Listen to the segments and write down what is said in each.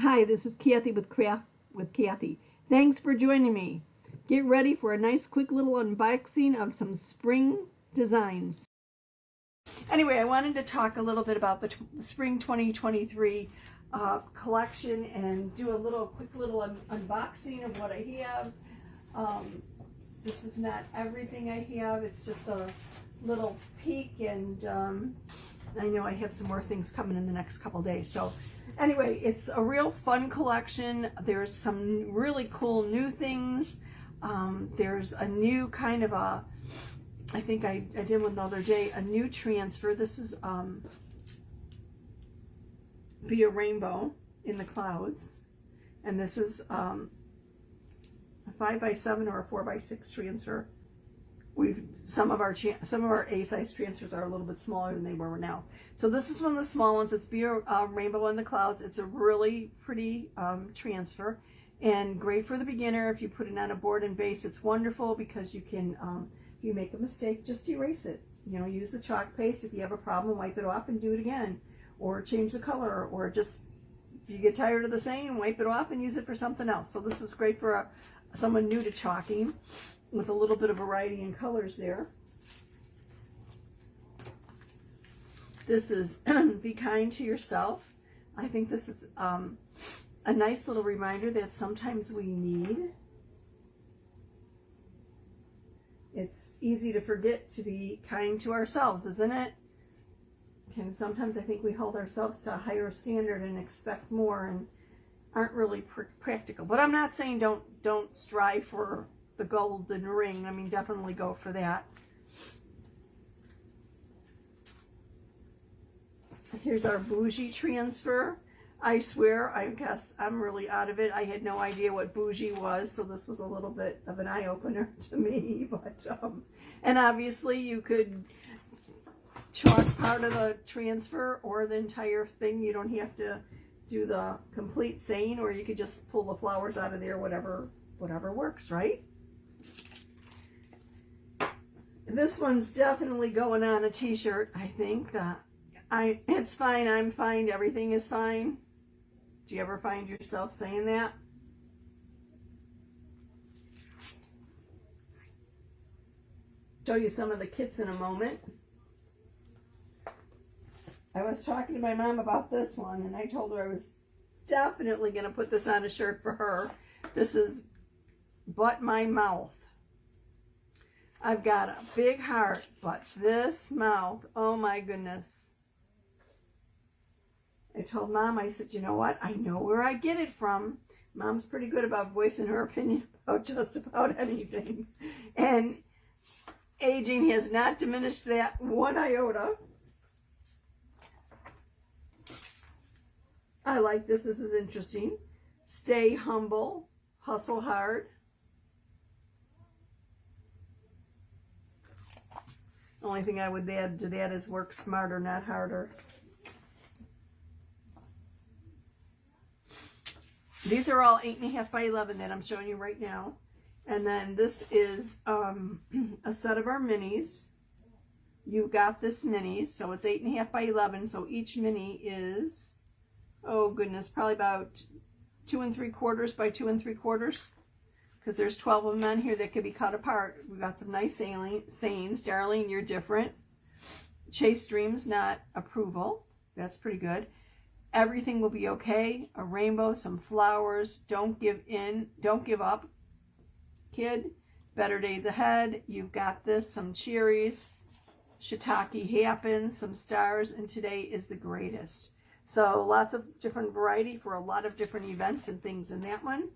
Hi, this is Kathie with Craft with Kathie. Thanks for joining me. Get ready for a nice quick little unboxing of some spring designs. Anyway, I wanted to talk a little bit about the spring 2023 collection and do a quick little unboxing of what I have. This is not everything I have, it's just a little peek, and I know I have some more things coming in the next couple days. So anyway, it's a real fun collection. There's some really cool new things. There's a new kind of a, I think I did one the other day, a new transfer. This is Be a Rainbow in the Clouds. And this is a 5x7 or a 4x6 transfer. Some of our A-size transfers are a little bit smaller than they were now. So this is one of the small ones. It's Be a Rainbow in the Clouds. It's a really pretty transfer and great for the beginner. If you put it on a board and base, it's wonderful because you can, if you make a mistake, just erase it. You know, use the chalk paste. If you have a problem, wipe it off and do it again, or change the color, or just, if you get tired of the same, wipe it off and use it for something else. So this is great for someone new to chalking, with a little bit of variety in colors there. This is Be Kind to Yourself. I think this is a nice little reminder that sometimes we need. It's easy to forget to be kind to ourselves, isn't it? And sometimes I think we hold ourselves to a higher standard and expect more and aren't really practical. But I'm not saying don't strive for the golden ring. I mean, definitely go for that. Here's our bougie transfer. I swear, I guess I'm really out of it. I had no idea what bougie was, so this was a little bit of an eye-opener to me. But and obviously you could chalk part of the transfer or the entire thing. You don't have to do the complete saying, or you could just pull the flowers out of there, whatever works, right? This one's definitely going on a t-shirt, I think. It's fine, I'm fine, everything is fine. Do you ever find yourself saying that? Show you some of the kits in a moment. I was talking to my mom about this one, and I told her I was definitely going to put this on a shirt for her. This is But My Mouth. I've got a big heart, but this mouth, oh my goodness. I told Mom, I said, you know what? I know where I get it from. Mom's pretty good about voicing her opinion about just about anything. And aging has not diminished that one iota. I like this. This is interesting. Stay humble, hustle hard. The only thing I would add to that is work smarter, not harder. These are all 8.5 by 11 that I'm showing you right now. And then this is a set of our minis. You've got this minis, so it's 8.5 by 11. So each mini is, oh goodness, probably about 2 3/4 by 2 3/4. Because there's 12 of them on here that could be cut apart. We've got some nice sayings. Darling, you're different. Chase dreams, not approval. That's pretty good. Everything will be okay. A rainbow, some flowers. Don't give in. Don't give up, kid. Better days ahead. You've got this. Some cherries. Shiitake happens. Some stars. And today is the greatest. So lots of different variety for a lot of different events and things in that one.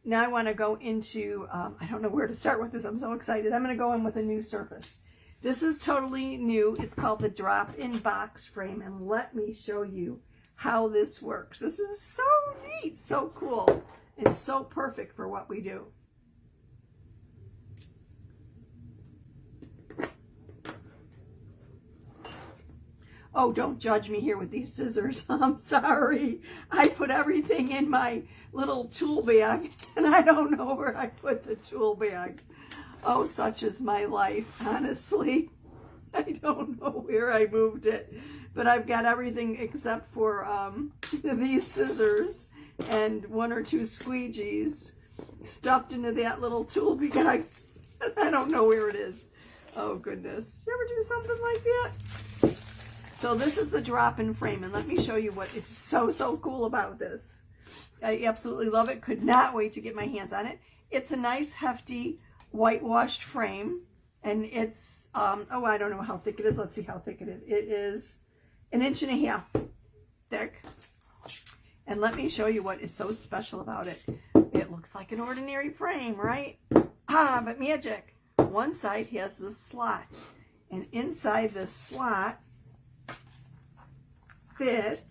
Now I want to go into, I don't know where to start with this. I'm so excited. I'm going to go in with a new surface. This is totally new. It's called the drop-in box frame. And let me show you how this works. This is so neat, so cool, and so perfect for what we do. Oh, don't judge me here with these scissors. I'm sorry. I put everything in my little tool bag, and I don't know where I put the tool bag. Oh, such is my life, honestly. I don't know where I moved it, but I've got everything except for these scissors. and 1 or 2 squeegees stuffed into that little tool bag. I don't know where it is. Oh goodness. You ever do something like that? So this is the drop-in frame, and let me show you what is so cool about this. I absolutely love it. Could not wait to get my hands on it. It's a nice hefty whitewashed frame, and it's oh, I don't know how thick it is. Let's see how thick it is. It is 1.5 inches thick. And let me show you what is so special about it. It looks like an ordinary frame, right? Ah, but magic. One side has this slot, and inside this slot fit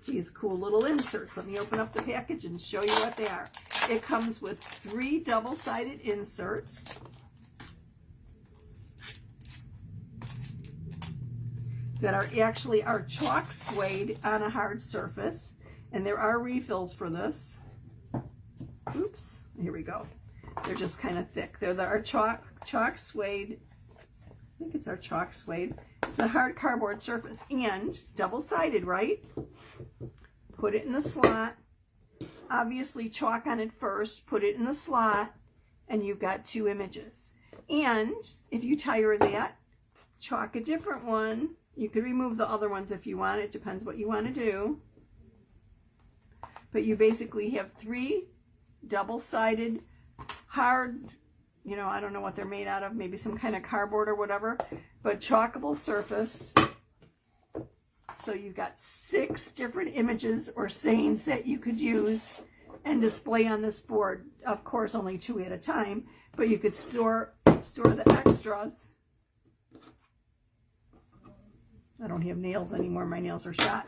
these cool little inserts. Let me open up the package and show you what they are. It comes with 3 double-sided inserts. That are actually chalk suede on a hard surface, and there are refills for this. Oops, here we go. They're just kind of thick. They're our chalk suede. I think it's our chalk suede. It's a hard cardboard surface and double-sided, right? Put it in the slot. Obviously chalk on it first, put it in the slot, and you've got 2 images. And if you tire that, chalk a different one. You could remove the other ones if you want. It depends what you want to do. But you basically have 3 double-sided, hard, you know, I don't know what they're made out of, maybe some kind of cardboard or whatever, but chalkable surface. So you've got 6 different images or sayings that you could use and display on this board. Of course, only 2 at a time, but you could store the extras. I don't have nails anymore. My nails are shot.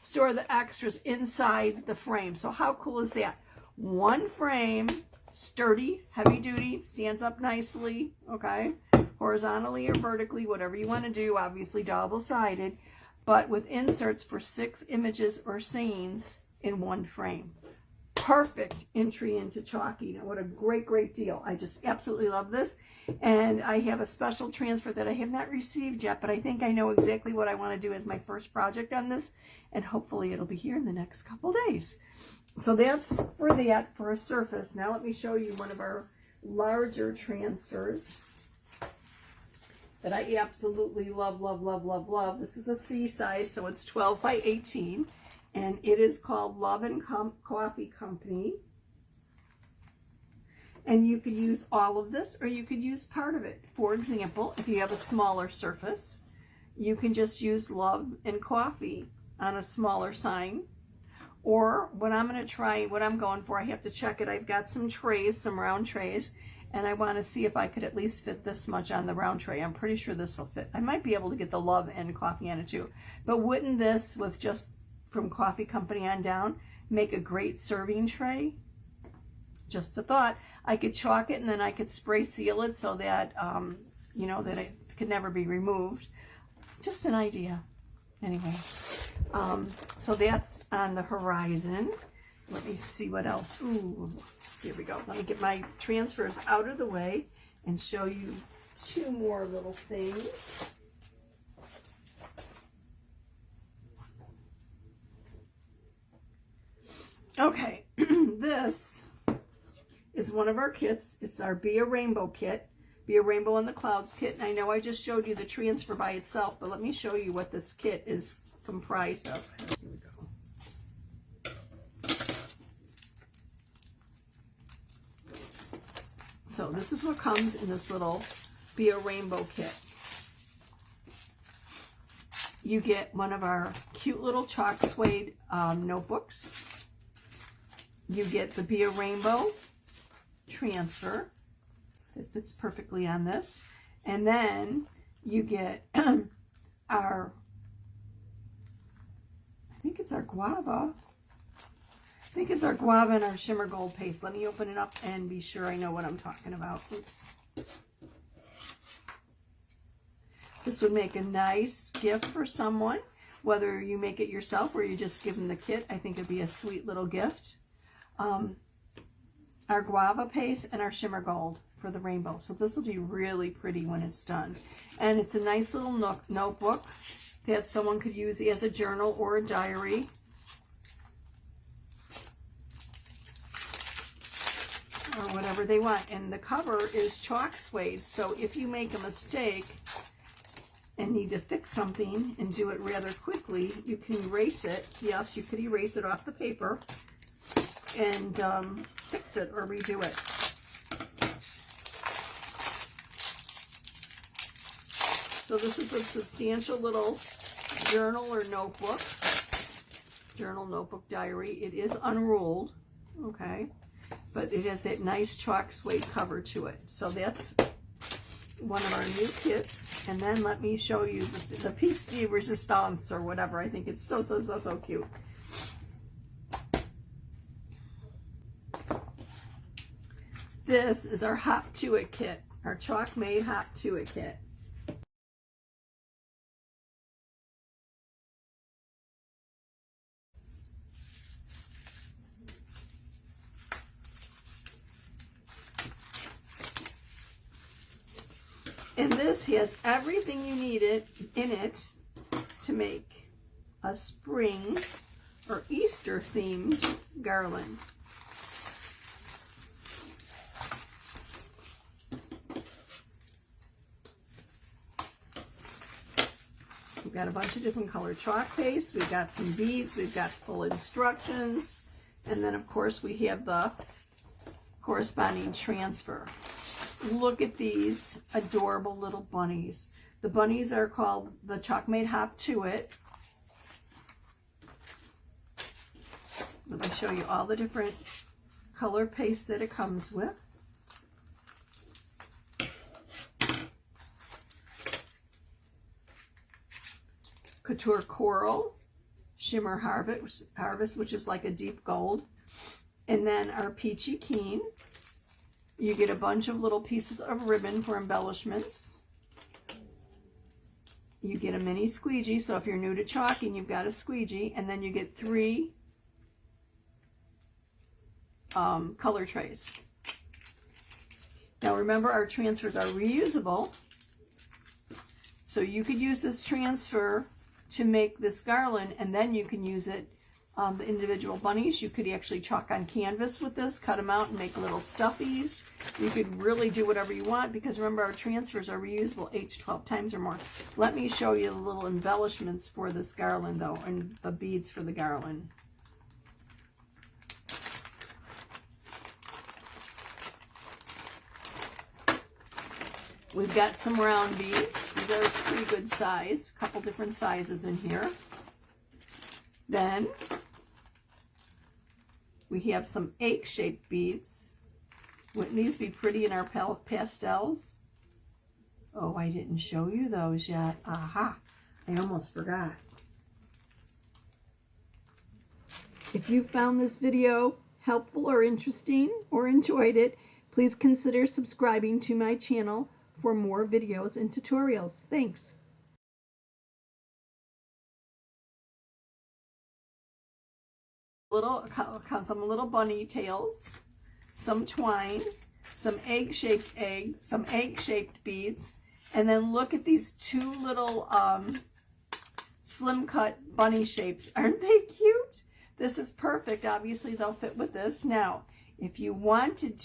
Store the extras inside the frame. So how cool is that? One frame, sturdy, heavy duty, stands up nicely, okay? Horizontally or vertically, whatever you want to do, obviously double-sided, but with inserts for 6 images or scenes in one frame. Perfect entry into Chalky. Now, what a great deal. I just absolutely love this. And I have a special transfer that I have not received yet, but I think I know exactly what I want to do as my first project on this, and hopefully it'll be here in the next couple days. So that's for a surface. Now let me show you one of our larger transfers that I absolutely love. This is a C size, so it's 12 by 18, and it is called Love and Coffee Company. And you could use all of this, or you could use part of it. For example, if you have a smaller surface, you can just use Love and Coffee on a smaller sign. Or what I'm going for, I have to check it. I've got some trays, some round trays, and I want to see if I could at least fit this much on the round tray. I'm pretty sure this will fit. I might be able to get the Love and Coffee on it too. But wouldn't this, with just from Coffee Company on down, make a great serving tray? Just a thought. I could chalk it and then I could spray seal it so that, you know, that it could never be removed. Just an idea. Anyway, so that's on the horizon. Let me see what else. Ooh, here we go. Let me get my transfers out of the way and show you 2 more little things. Okay, this is one of our kits. It's our Be a Rainbow kit. Be a Rainbow in the Clouds kit. And I know I just showed you the transfer by itself, but let me show you what this kit is comprised of. Here we go. So this is what comes in this little Be a Rainbow kit. You get one of our cute little chalk suede notebooks. You get the Be a Rainbow transfer. It fits perfectly on this. And then you get our, I think it's our guava. I think it's our guava and our shimmer gold paste. Let me open it up and be sure I know what I'm talking about. Oops. This would make a nice gift for someone, whether you make it yourself or you just give them the kit. I think it'd be a sweet little gift. Our guava paste and our shimmer gold for the rainbow. So this will be really pretty when it's done. And it's a nice little notebook that someone could use as a journal or a diary. or whatever they want. And the cover is chalk suede, so if you make a mistake and need to fix something and do it rather quickly, you can erase it. Yes, you could erase it off the paper and fix it or redo it. So this is a substantial little journal or notebook. Journal, notebook, diary. It is unruled, okay? But it has that nice chalk suede cover to it. So that's one of our new kits. And then let me show you the piece de resistance or whatever. I think it's so cute. This is our Hop to It kit, our chalk made Hop to It kit. And this has everything you need in it to make a spring or Easter themed garland. We've got a bunch of different colored chalk paste. We've got some beads. We've got full instructions. And then, of course, we have the corresponding transfer. Look at these adorable little bunnies. The bunnies are called the Chalk Made Hop to It. Let me show you all the different color paste that it comes with. Couture Coral, Shimmer Harvest, which is like a deep gold. And then our Peachy Keen. You get a bunch of little pieces of ribbon for embellishments. You get a mini squeegee, so if you're new to chalking, you've got a squeegee, and then you get 3 color trays. Now remember, our transfers are reusable, so you could use this transfer to make this garland, and then you can use it the individual bunnies. You could actually chalk on canvas with this, cut them out and make little stuffies. You could really do whatever you want, because remember, our transfers are reusable 8 to 12 times or more. Let me show you the little embellishments for this garland though, and the beads for the garland. We've got some round beads. These are a pretty good size, a couple different sizes in here. Then we have some egg-shaped beads. Wouldn't these be pretty in our pastels? Oh, I didn't show you those yet. Aha, I almost forgot. If you found this video helpful or interesting or enjoyed it, please consider subscribing to my channel for more videos and tutorials. Thanks. Some little bunny tails, some twine, some egg-shaped beads, and then look at these 2 little slim cut bunny shapes. Aren't they cute? This is perfect. Obviously they'll fit with this. Now, if you wanted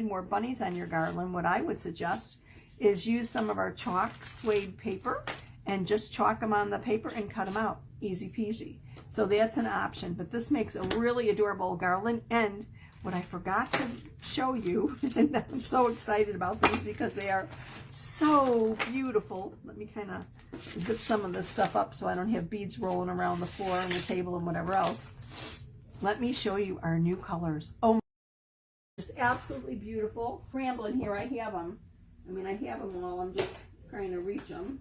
more bunnies on your garland, what I would suggest is use some of our chalk suede paper and just chalk them on the paper and cut them out. Easy peasy. So that's an option, but this makes a really adorable garland. And what I forgot to show you, and I'm so excited about these because they are so beautiful. Let me kind of zip some of this stuff up so I don't have beads rolling around the floor and the table and whatever else. Let me show you our new colors. Oh, just absolutely beautiful. Rambling here, I have them. I mean, I have them all. I'm just trying to reach them.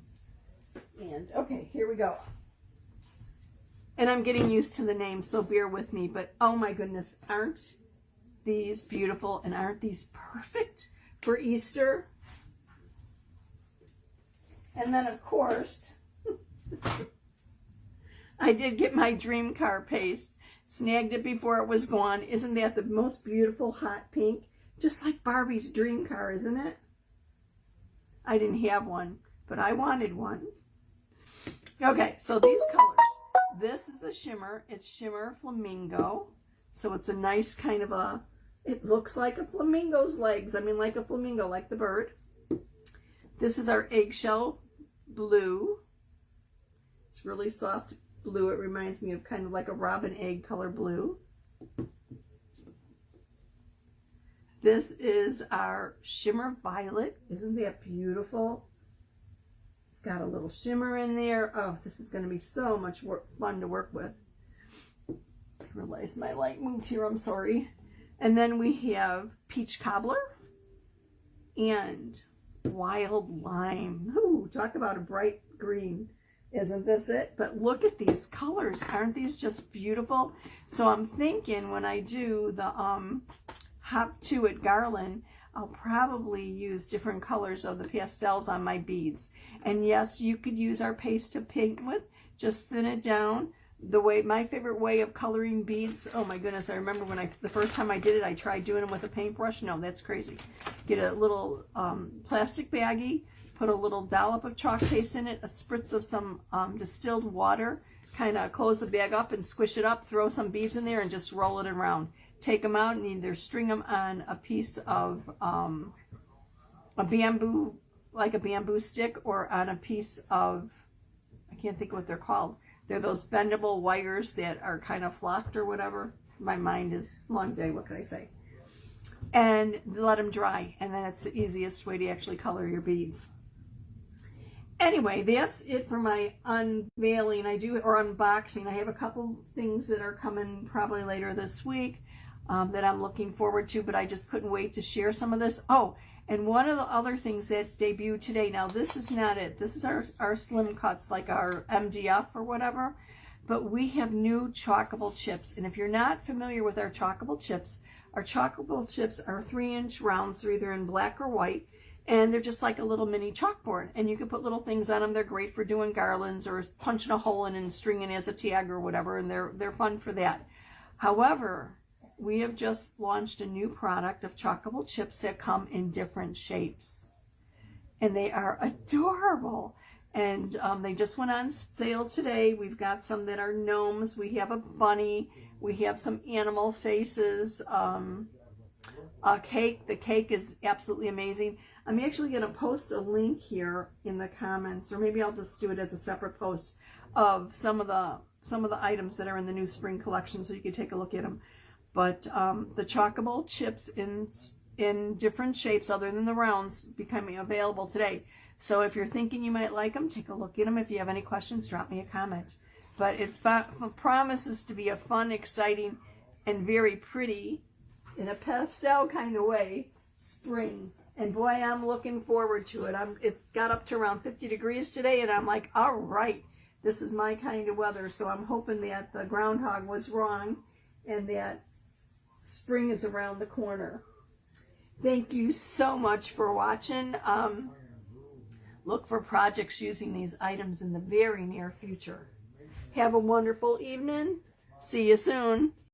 And okay, here we go. And I'm getting used to the name, so bear with me. But oh my goodness, aren't these beautiful, and aren't these perfect for Easter? And then, of course, I did get my dream car paste. Snagged it before it was gone. Isn't that the most beautiful hot pink? Just like Barbie's dream car, isn't it? I didn't have one, but I wanted one. Okay, so these colors. This is a shimmer. It's Shimmer Flamingo. So it's a nice kind of a It looks like a flamingo's legs. I mean, like a flamingo, like the bird. This is our eggshell blue. It's really soft blue. It reminds me of kind of like a robin egg color blue. This is our shimmer violet. Isn't that beautiful? It's got a little shimmer in there. Oh, this is going to be so much fun to work with. I realized my light moved here. I'm sorry. And then we have peach cobbler and wild lime. Ooh, talk about a bright green. Isn't this it? But look at these colors. Aren't these just beautiful? So I'm thinking when I do the Hop to It garland, I'll probably use different colors of the pastels on my beads. And yes, you could use our paste to paint with. Just thin it down. My favorite way of coloring beads, oh my goodness, I remember when the first time I did it, I tried doing them with a paintbrush. No, that's crazy. Get a little plastic baggie, put a little dollop of chalk paste in it, a spritz of some distilled water, kind of close the bag up and squish it up, throw some beads in there and just roll it around. Take them out and either string them on a piece of a bamboo, like a bamboo stick, or on a piece of, I can't think of what they're called. They're those bendable wires that are kind of flocked or whatever. My mind is long day, what can I say? And let them dry, and then it's the easiest way to actually color your beads. Anyway, that's it for my unveiling. Or unboxing. I have a couple things that are coming probably later this week that I'm looking forward to, but I just couldn't wait to share some of this. Oh, and one of the other things that debuted today, now this is not it. This is our slim cuts, like our MDF or whatever, but we have new chalkable chips. And if you're not familiar with our chalkable chips are 3-inch rounds. They're either in black or white, and they're just like a little mini chalkboard. And you can put little things on them. They're great for doing garlands or punching a hole in and stringing as a tag or whatever, and they're fun for that. However, we have just launched a new product of chalkable chips that come in different shapes. And they are adorable. And they just went on sale today. We've got some that are gnomes. We have a bunny. We have some animal faces. A cake. The cake is absolutely amazing. I'm actually going to post a link here in the comments, or maybe I'll just do it as a separate post of some of the items that are in the new spring collection, so you can take a look at them. But the chalkable chips in different shapes other than the rounds becoming available today. So if you're thinking you might like them, take a look at them. If you have any questions, drop me a comment. But it promises to be a fun, exciting, and very pretty, in a pastel kind of way, spring. And boy, I'm looking forward to it. It got up to around 50 degrees today, and I'm like, all right, this is my kind of weather. So I'm hoping that the groundhog was wrong and that spring is around the corner. Thank you so much for watching. Look for projects using these items in the very near future. Have a wonderful evening. See you soon.